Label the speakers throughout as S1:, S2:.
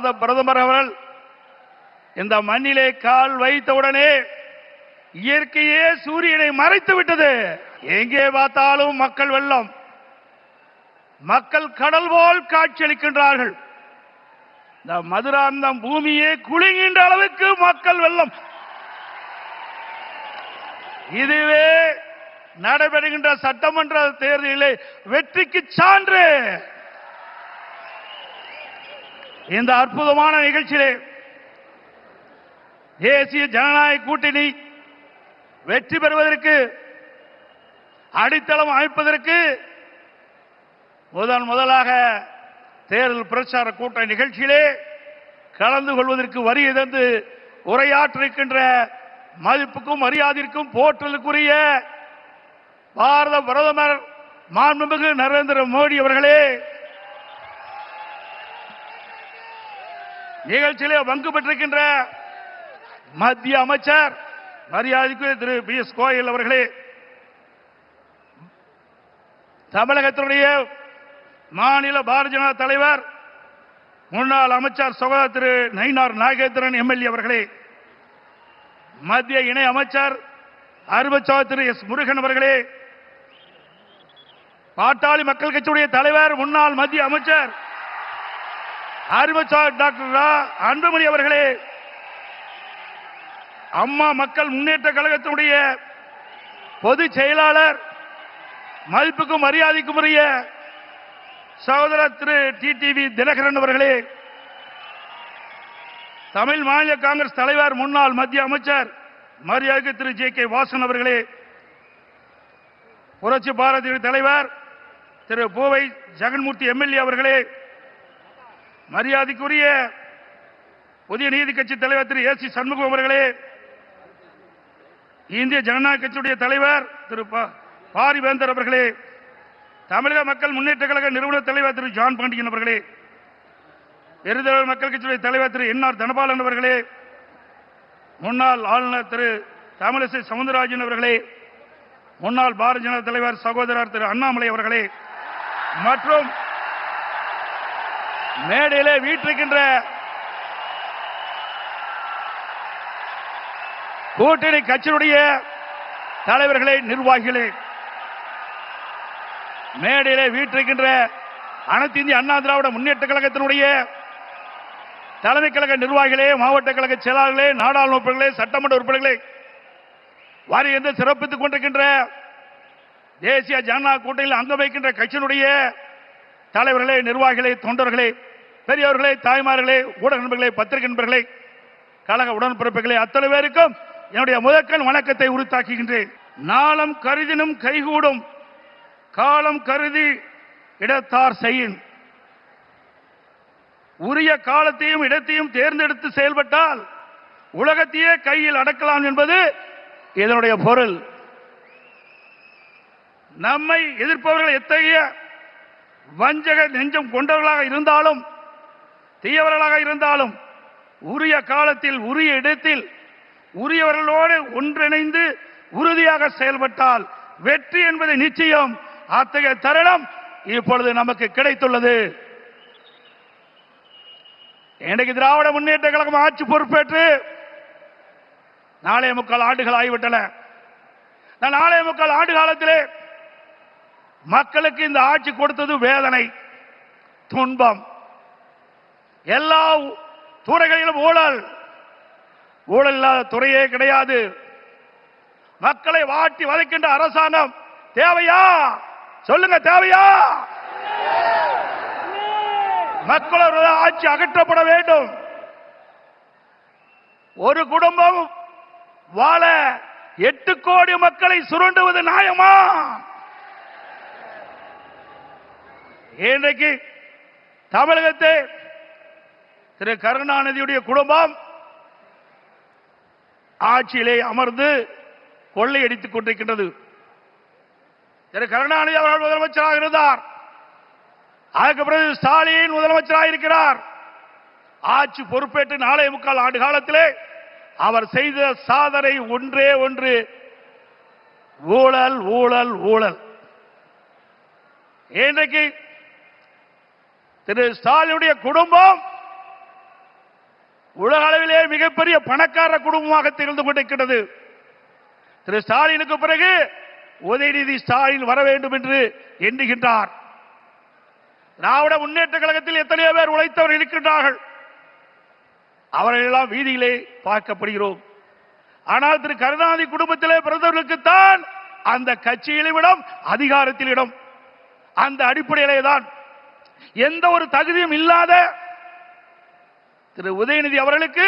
S1: பாரத பிரதமர் அவர்கள் இந்த மண்ணிலே கால் வைத்தவுடனே இயற்கையே சூரியனை மறைத்து விட்டது. எங்கே பார்த்தாலும் மக்கள் வெள்ளம், மக்கள் கடல் போல் காட்சியளிக்கின்றார்கள். இந்த மதுராந்தம் பூமியே குலுங்குகின்ற அளவுக்கு மக்கள் வெள்ளம். இதுவே நடைபெறுகின்ற சட்டமன்ற தேர்தலிலே வெற்றிக்கு சான்று. இந்த அற்புதமான நிகழ்ச்சியிலே தேசிய ஜனநாயக கூட்டணி வெற்றி பெறுவதற்கு அடித்தளம் அமைப்பதற்கு முதலாக தேர்தல் பிரச்சார கூட்ட நிகழ்ச்சியிலே கலந்து கொள்வதற்கு வருகை தந்து உரையாற்றிருக்கின்ற மதிப்புக்கும் மரியாதைக்கும் போற்றலுக்குரிய பாரத பிரதமர் மாண்புமிகு நரேந்திர மோடி அவர்களே, நிகழ்ச்சியிலே பங்கு பெற்றிருக்கின்ற மத்திய அமைச்சர் மரியாதைக்குரிய திரு பியூஷ் கோயல் அவர்களே, தமிழகத்தினுடைய மாநில பாரதிய ஜனதா தலைவர் முன்னாள் அமைச்சர் சகோதரர் திரு நயினார் நாகேந்திரன் எம்எல்ஏ அவர்களே, மத்திய இணை அமைச்சர் அருமைச்சர் திரு எஸ் முருகன் அவர்களே, பாட்டாளி மக்கள் கட்சியுடைய தலைவர் முன்னாள் மத்திய அமைச்சர் அருமைச்சர் டாக்டர் அன்புமணி அவர்களே, அம்மா மக்கள் முன்னேற்ற கழகத்தினுடைய பொதுச் செயலாளர் மதிப்புக்கும் மரியாதைக்கும் உரிய சகோதரர் திரு டிடிவி தினகரன் அவர்களே, தமிழ் மாநில காங்கிரஸ் தலைவர் முன்னாள் மத்திய அமைச்சர் மரியாதைக்கு திரு ஜே கே வாசன் அவர்களே, புரட்சி பாரதிய தலைவர் திரு பூவை ஜெகன்மூர்த்தி எம்எல்ஏ அவர்களே, மரியாதைக்குரிய புதிய நீதி கட்சி தலைவர் திரு ஏசி சண்முகம் அவர்களே, இந்திய ஜனநாயக கட்சியுடைய தலைவர் திரு பாரிவேந்தர் அவர்களே, தமிழக மக்கள் முன்னேற்ற கழக நிறுவன தலைவர் திரு ஜான் பாண்டியன் அவர்களே, எருதல் மக்கள் கட்சியுடைய தலைவர் திரு என் ஆர் தனபாலன் அவர்களே, முன்னாள் ஆளுநர் திரு தமிழிசை சவுந்தரராஜன் அவர்களே, முன்னாள் பாரதிய ஜனதா தலைவர் சகோதரர் திரு அண்ணாமலை அவர்களே, மற்றும் மேடையிலே வீற்றிருக்கின்ற கூட்டணி கட்சியினுடைய தலைவர்களே, நிர்வாகிகளே, மேடையிலே வீற்றிருக்கின்ற அனைத்து இந்திய அண்ணா திராவிட முன்னேற்ற கழகத்தினுடைய தலைமை கழக நிர்வாகிகளே, மாவட்ட கழக செயலாளர்களே, நாடாளுமன்ற உறுப்பினர்களே, சட்டமன்ற உறுப்பினர்களே, வாரி சிறப்பித்துக் கொண்டிருக்கின்ற தேசிய ஜனநாயக கூட்டணியில் அங்கம் வைக்கின்ற கட்சியினுடைய தலைவர்களே, நிர்வாகிகளே, தொண்டர்களே, பெரியவர்களே, தாய்மார்களே, ஊடக நண்பர்களே, பத்திரிகை நண்பர்களே, கழக உடன்பிறப்புகளே, அத்தனை பேருக்கும் என்னுடைய முதற்கண் வணக்கத்தை உரித்தாக்குகின்றேன். நாளம் கருதினும் கைகூடும், காலம் கருதி இடத்தார் செய்யின். உரிய காலத்தையும் இடத்தையும் தேர்ந்தெடுத்து செயல்பட்டால் உலகத்தையே கையில் அடக்கலாம் என்பது இதனுடைய பொருள். நம்மை எதிர்ப்பவர்கள் எத்தகைய வஞ்சக நெஞ்சம் கொண்டவர்களாக இருந்தாலும், தீயவர்களாக இருந்தாலும், உரிய காலத்தில் உரிய இடத்தில் உரியவர்களோடு ஒன்றிணைந்து உறுதியாக செயல்பட்டால் வெற்றி என்பது நிச்சயம். அத்தகைய தருணம் இப்பொழுது நமக்கு கிடைத்துள்ளது. இன்றைக்கு திராவிட முன்னேற்ற கழகம் ஆட்சி பொறுப்பேற்று 4.25 ஆண்டுகள் ஆகிவிட்டன. 4.25 ஆண்டு காலத்திலே மக்களுக்கு இந்த ஆட்சி கொடுத்தது வேதனை, துன்பம். எல்லா துறைகளிலும் ஊழல், ஊழல் இல்லாத துறையே கிடையாது. மக்களை வாட்டி வதைக்கின்ற அரசாங்கம் தேவையா? சொல்லுங்க, தேவையா? மக்களோட ஆட்சி அகற்றப்பட வேண்டும். ஒரு குடும்பம் வாழ 8 கோடி மக்களை சுரண்டுவது நியாயமா? இன்றைக்கு தமிழகத்தை திரு கருணாநிதியுடைய குடும்பம் ஆட்சியிலே அமர்ந்து கொள்ளையடித்துக் கொண்டிருக்கின்றது. திரு கருணாநிதி அவர்கள் முதலமைச்சராக இருந்தார். அதற்கு பிறகு ஸ்டாலின் முதலமைச்சராக இருக்கிறார். ஆட்சி பொறுப்பேற்று 4.25 ஆண்டு காலத்திலே அவர் செய்த சாதனை ஒன்றே ஒன்று, ஊழல், ஊழல், ஊழல். இன்றைக்கு திரு ஸ்டாலினுடைய குடும்பம் உலக அளவிலே மிகப்பெரிய பணக்கார குடும்பமாக திகழ்ந்து கொண்டிருக்கிறது. திரு ஸ்டாலினுக்கு பிறகு உதயநிதி ஸ்டாலின் வர வேண்டும் என்று எண்ணுகின்றார். திராவிட முன்னேற்ற கழகத்தில் எத்தனையோ பேர் உழைத்தவர் இருக்கின்றார்கள். அவர்கள் எல்லாம் வீதியிலே பார்க்கப்படுகிறோம். ஆனால் திரு கருணாநிதி குடும்பத்திலே பிறந்தவர்களுக்குத்தான் அந்த கட்சியிலும் இடம், அதிகாரத்தில் இடம். அந்த அடிப்படையிலே தான் எந்த ஒரு தகுதியும் இல்லாத திரு உதயநிதி அவர்களுக்கு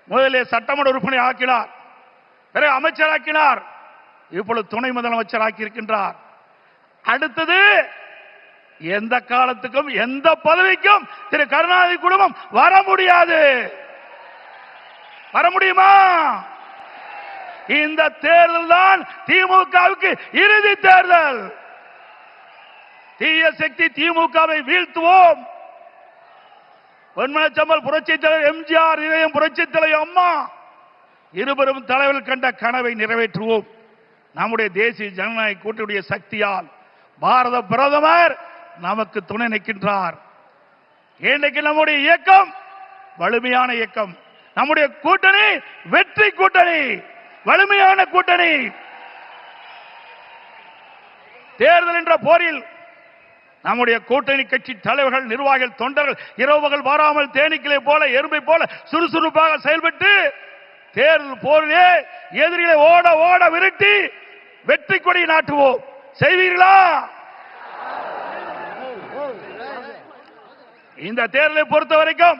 S1: முதலிலே சட்டமன்ற உறுப்பினர் ஆக்கினார், பிறகு அமைச்சராக்கினார், இப்பொழுது துணை முதலமைச்சராக்கி இருக்கின்றார். அடுத்தது எந்த காலத்துக்கும் எந்த பதவிக்கும் திரு கருணாநிதி குடும்பம் வர முடியாது. வர முடியுமா? இந்த தேர்தல் தான் திமுகவுக்கு இறுதி தேர்தல். தீய சக்தி திமுகவை வீழ்த்துவோம். பொன்மனச்சம்பல் புரட்சித் தலைவர் எம்ஜிஆர், இதயம் புரட்சித் தலைவர் அம்மா இருவரும் தலைவர்கள் கண்ட கனவை நிறைவேற்றுவோம். நம்முடைய தேசிய ஜனநாயக கூட்டணியுடைய சக்தியால் பாரத பிரதமர் நமக்கு துணை நிற்கின்றார். இன்றைக்கு நம்முடைய இயக்கம் வலிமையான இயக்கம். நம்முடைய கூட்டணி வெற்றி கூட்டணி, வலிமையான கூட்டணி. தேர்தல் என்ற போரில் நம்முடைய கூட்டணி கட்சி தலைவர்கள், நிர்வாகிகள், தொண்டர்கள் இரவுகள் வாராமல் தேனீக்களை போல, எறும்பை போல சுறுசுறுப்பாக செயல்பட்டு தேர்தல் போரிலே எதிரிகளை ஓட ஓட விரட்டி வெற்றி கொடி நாட்டுவோம். செய்வீர்களா? இந்த தேர்தலை பொறுத்த வரைக்கும்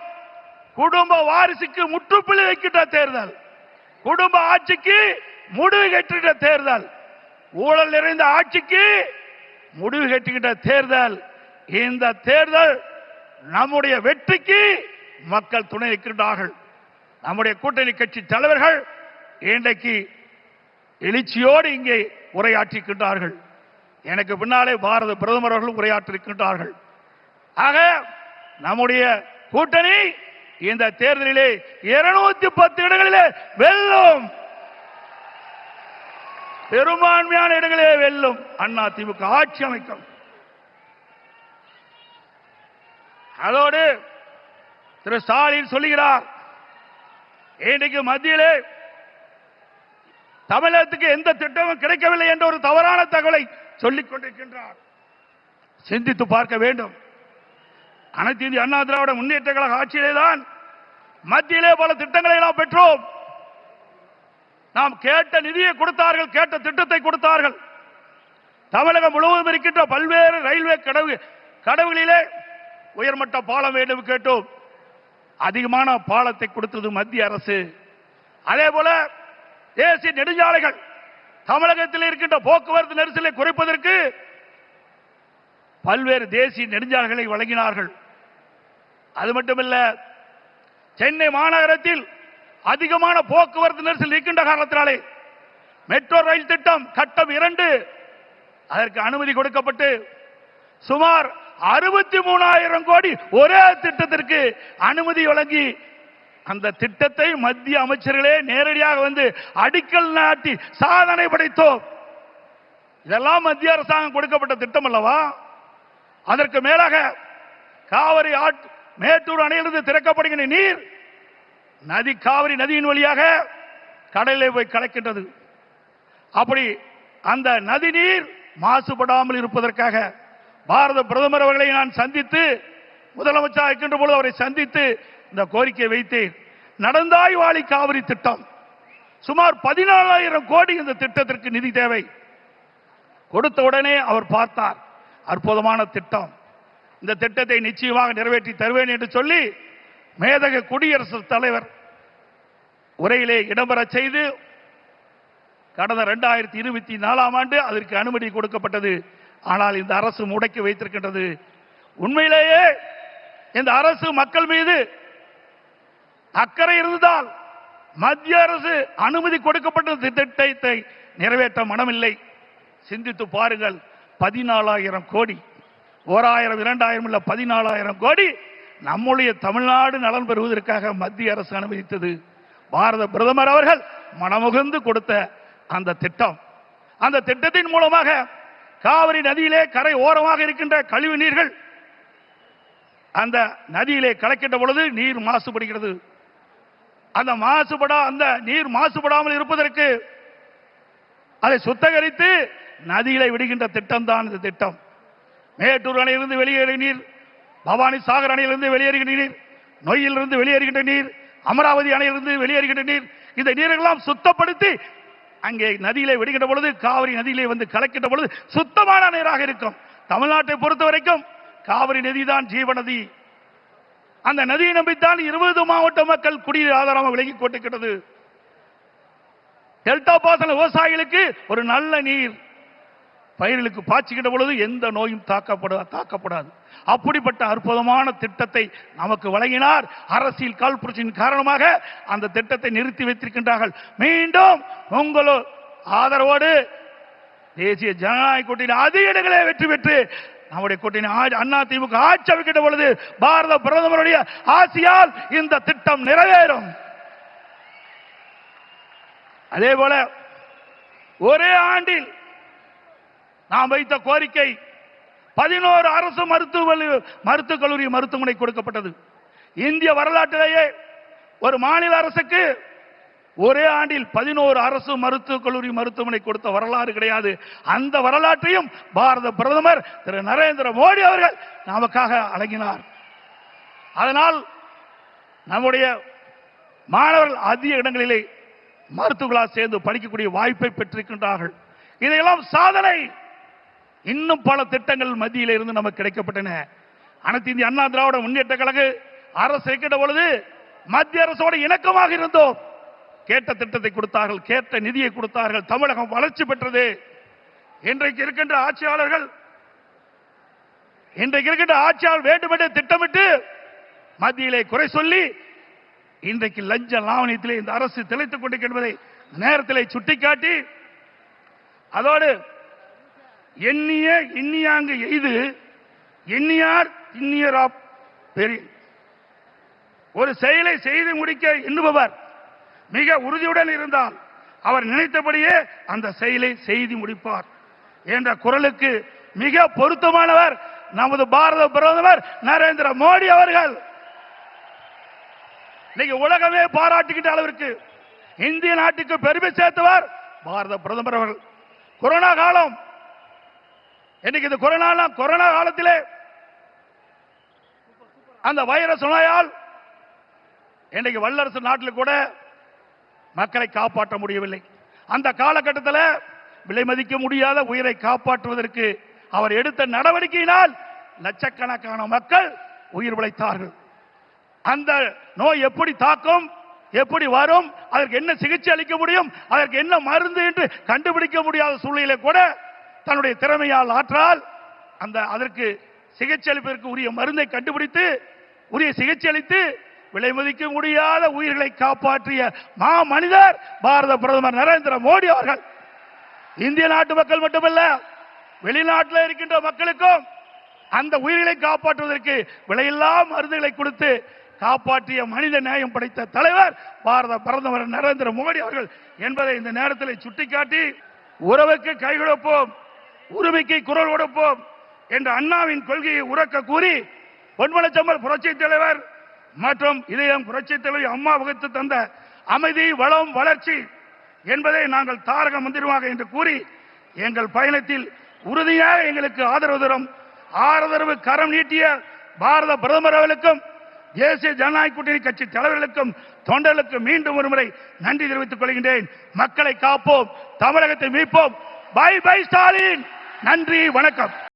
S1: குடும்ப வாரிசுக்கு முற்றுப்புள்ளி வைக்கின்ற தேர்தல், குடும்ப ஆட்சிக்கு முடிவு கட்டுகின்ற தேர்தல், ஊழல் நிறைந்த ஆட்சிக்கு முடிவு கட்டுகின்ற தேர்தல். இந்த தேர்தல் நம்முடைய வெற்றிக்கு மக்கள் துணை நிற்கின்றார்கள். நம்முடைய கூட்டணி கட்சி தலைவர்கள் இன்றைக்கு எழுச்சியோடு இங்கே உரையாற்றிருக்கின்றார்கள். எனக்கு பின்னாலே பாரத பிரதமர் அவர்கள் உரையாற்றிருக்கின்றார்கள். ஆக நம்முடைய கூட்டணி இந்த தேர்தலிலே 210 இடங்களிலே வெல்லும், பெரும்பான்மையான இடங்களே வெல்லும். அண்ணா திமுக ஆட்சி அமைக்கும். அதோடு திரு ஸ்டாலின் சொல்லுகிறார், இன்றைக்கு மத்தியிலே தமிழகத்துக்கு எந்த திட்டமும் கிடைக்கவில்லை என்ற ஒரு தவறான தகவலை சொல்லிக் கொண்டிருக்கின்றார். சிந்தித்து பார்க்க வேண்டும். அனைத்து இந்திய அண்ணா திராவிட முன்னேற்ற கழக ஆட்சியிலே தான் மத்தியிலே பல திட்டங்களை நாம் பெற்றோம். நாம் கேட்ட நிதியை கொடுத்தார்கள், கேட்ட திட்டத்தை கொடுத்தார்கள். தமிழகம் முழுவதும் இருக்கின்ற பல்வேறு ரயில்வே கடவுகளிலே உயர்மட்ட பாலம் வேண்டும் கேட்டோம். அதிகமான பாலத்தை கொடுத்தது மத்திய அரசு. அதே போல தேசிய நெடுஞ்சாலைகள், தமிழகத்தில் இருக்கின்ற போக்குவரத்து நெரிசலை குறைப்பதற்கு பல்வேறு தேசிய நெடுஞ்சாலைகளை வழங்கினார்கள். அது மட்டுமல்ல, சென்னை மாநகரத்தில் அதிகமான போக்குவரத்து நெரிசல் இருக்கின்ற காரணத்தினாலே மெட்ரோ ரயில் திட்டம் கட்டம் 2 அதற்கு அனுமதி கொடுக்கப்பட்டு சுமார் 63,000 கோடி ஒரே திட்டத்திற்கு அனுமதி வழங்கி அந்த திட்டத்தை மத்திய அமைச்சர்களே நேரடியாக வந்து அடிக்கல் நாட்டி சாதனை படைத்தோம். இதெல்லாம் மத்திய அரசாங்கம் கொடுக்கப்பட்ட திட்டம் அல்லவா? அதற்கு மேலாக காவிரி மேட்டூர் அணையிலிருந்து திறக்கப்படுகின்ற நீர் காவிரி நதியின் வழியாக கடலிலே போய் கலக்கின்றது. அப்படி அந்த நதி நீர் மாசுபடாமல் இருப்பதற்காக பாரத பிரதமர் அவர்களை நான் சந்தித்து, முதலமைச்சர் இருக்கின்ற பொழுது அவரை சந்தித்து இந்த கோரிக்கை வைத்தேன். நடந்தாய் வாழி காவிரி திட்டம் சுமார் 14,000 கோடி இந்த திட்டத்திற்கு நிதி தேவை. கொடுத்த உடனே அவர் பார்த்தார், அற்புதமான திட்டம், இந்த திட்டத்தை நிச்சயமாக நிறைவேற்றி தருவேன் என்று சொல்லி மேதக குடியரசுத் தலைவர் உரையிலே இடம்பெற செய்து கடந்த 2024ஆம் ஆண்டு அதற்கு அனுமதி கொடுக்கப்பட்டது. ஆனால் இந்த அரசு முடக்கி வைத்திருக்கின்றது. உண்மையிலேயே இந்த அரசு மக்கள் மீது அக்கறை இருந்தால் மத்திய அரசு அனுமதி கொடுக்கப்பட்ட திட்டத்தை நிறைவேற்ற மனமில்லை. சிந்தித்து பாருங்கள், 14,000 கோடி, 1000 2000 இல்ல 14,000 கோடி நம்முடைய தமிழ்நாடு நலன் பெறுவதற்காக மத்திய அரசு அனுமதித்தது. பாரத பிரதமர் அவர்கள் மனமுகந்து கொடுத்த அந்த திட்டம், அந்த திட்டத்தின் மூலமாக காவிரி நதியிலே கரை ஓரமாக இருக்கின்ற கழிவு நீர்கள் அந்த நதியிலே கலக்கின்ற பொழுது நீர் மாசுபடுகிறது. அந்த நீர் மாசுபடாமல் இருப்பதற்கு அதை சுத்தகரித்து நதிகளை விடுகின்ற திட்டம் தான் இந்த திட்டம். மேட்டூர் அணையிலிருந்து வெளியேறிய நீர், பவானி சாகர் அணையிலிருந்து வெளியேறுகின்ற நீர், நொய்யிலிருந்து வெளியேறுகின்ற நீர், அமராவதி அணையிலிருந்து வெளியேறுகின்ற நீர், இந்த நீரெல்லாம் சுத்தப்படுத்தி அங்கே நதியிலே விடுகின்ற பொழுது, காவிரி நதியிலே வந்து கலக்கின்ற பொழுது சுத்தமான நீராக இருக்கும். தமிழ்நாட்டை பொறுத்த வரைக்கும் காவிரி நதி தான் ஜீவநதி. அந்த நதியை நம்பித்தான் 20 மாவட்ட மக்கள் குடிநீர் ஆதாரமாக விலகிக் கொண்டிருக்கிறது. டெல்டா பாசன விவசாயிகளுக்கு ஒரு நல்ல நீர் பயிர்களுக்கு பாய்ச்சுகின்ற பொழுது எந்த நோயும் தாக்கப்படாது. அப்படிப்பட்ட அற்புதமான திட்டத்தை நமக்கு வழங்கினார். அரசியல் காழ்ப்புணர்ச்சியின் காரணமாக அந்த திட்டத்தை நிறுத்தி வைத்திருக்கின்றார்கள். மீண்டும் உங்களோ ஆதரவோடு தேசிய ஜனநாயக கூட்டணி அதிக இடங்களே வெற்றி பெற்று நம்முடைய கூட்டணி அண்ணா திமுக ஆட்சி அமைக்கின்ற பொழுது பாரத பிரதமருடைய ஆசியால் இந்த திட்டம் நிறைவேறும். அதே போல ஒரே ஆண்டில் நாம் வைத்த கோரிக்கை 11 அரசு மருத்துவக் கல்லூரி மருத்துவமனை கொடுக்கப்பட்டது. இந்திய வரலாற்றிலேயே ஒரு மாநில அரசுக்கு ஒரே ஆண்டில் 11 அரசு மருத்துவக் கல்லூரி மருத்துவமனை கொடுத்த வரலாறு கிடையாது. அந்த வரலாற்றையும் பாரத பிரதமர் திரு நரேந்திர மோடி அவர்கள் நமக்காக வழங்கினார். அதனால் நம்முடைய மாணவர்கள் அதிக இடங்களிலே மருத்துவர்களாக சேர்ந்து படிக்கக்கூடிய வாய்ப்பை பெற்றிருக்கின்றார்கள். இதையெல்லாம் சாதனை. இன்னும் பல திட்டங்கள் மத்தியில் இருந்து நமக்கு கிடைக்கப்பட்டன. அனைத்து இந்திய அண்ணா திராவிட முன்னேற்ற கழக அரசு இருக்கின்ற பொழுது மத்திய அரசோடு இணக்கமாக இருந்தோம். கேட்ட திட்டத்தை கொடுத்தார்கள், கேட்ட நிதியை கொடுத்தார்கள். தமிழகம் வளர்ச்சி பெற்றது. இன்றைக்கு இருக்கின்ற ஆட்சியாளர்கள் வேண்டுமென்றே திட்டமிட்டு மத்தியிலே குறை சொல்லி இன்றைக்கு லஞ்ச லாவணியத்திலே இந்த அரசு திளைத்துக் கொண்டிருக்கின்றதை நேரத்திலே சுட்டிக்காட்டி, அதோடு எண்ணியாங்கு எய்து எண்ணியார் இன்னியராப் பெரிய ஒரு செயலை செய்து முடிக்க எண்ணுபவர் மிக உறுதியுடன் இருந்தால் அவர் நினைத்தபடியே அந்த செயலை செய்து முடிப்பார் என்ற குரலுக்கு மிக பொருத்தமானவர் நமது பாரத பிரதமர் நரேந்திர மோடி அவர்கள். இன்னைக்கு உலகமே பாராட்டுகின்ற அளவிற்கு இந்திய நாட்டுக்கு பெருமை சேர்த்தவர் பாரத பிரதமர் அவர்கள். கொரோனா காலம், இன்னைக்கு இந்த கொரோனா காலத்திலே அந்த வைரஸ் நோயால் இன்றைக்கு வல்லரசு நாட்டில் கூட மக்களை காப்பாற்ற முடியவில்லை. அந்த காலகட்டத்தில் விலை மதிக்க முடியாத உயிரை காப்பாற்றுவதற்கு அவர் எடுத்த நடவடிக்கையினால் லட்சக்கணக்கான மக்கள் உயிர் பிழைத்தார்கள். அந்த நோய் எப்படி தாக்கும், எப்படி வரும், அதற்கு என்ன சிகிச்சை அளிக்க முடியும், அதற்கு என்ன மருந்து என்று கண்டுபிடிக்க முடியாத சூழ்நிலை கூட தன்னுடைய திறமையால் ஆற்றால் அதற்கு சிகிச்சை அளிப்பதற்கு உரிய மருந்தை கண்டுபிடித்து உரிய சிகிச்சை அளித்து விலை மதிக்க முடியாத உயிர்களை காப்பாற்றிய மா மனிதர் பாரத பிரதமர் நரேந்திர மோடி அவர்கள். இந்திய நாட்டு மக்கள் மட்டுமல்ல, வெளிநாட்டில் இருக்கின்ற மக்களுக்கும் அந்த உயிர்களை காப்பாற்றுவதற்கு விலையில்லா மருந்துகளை கொடுத்து காப்பாற்றிய மனித நேயம் படைத்த தலைவர் பாரத பிரதமர் நரேந்திர மோடி அவர்கள் என்பதை இந்த நேரத்தில் சுட்டிக்காட்டி, உறவுக்கு கை கொடுப்போம், உரிமைக்கு குரல் கொடுப்போம் என்ற அண்ணாவின் கொள்கையை உறக்க கூறி, பொன்மனச்செம்மல் புரட்சி தலைவர் மற்றும் இதயம் புரட்சி தலைவர் அம்மா வகுத்து தந்த அமைதி, வளம், வளர்ச்சி என்பதை நாங்கள் தாரக மந்திரமாக என்று கூறி, எங்கள் பயணத்தில் உறுதியாக எங்களுக்கு ஆதரவு கரம் நீட்டிய பாரத பிரதமர் அவர்களுக்கும் தேசிய ஜனநாயக கூட்டணி கட்சி தலைவர்களுக்கும் தொண்டர்களுக்கும் மீண்டும் ஒருமுறை நன்றி தெரிவித்துக் கொள்கின்றேன். மக்களை காப்போம், தமிழகத்தை மீட்போம். By by Stalin. நன்றி, வணக்கம்.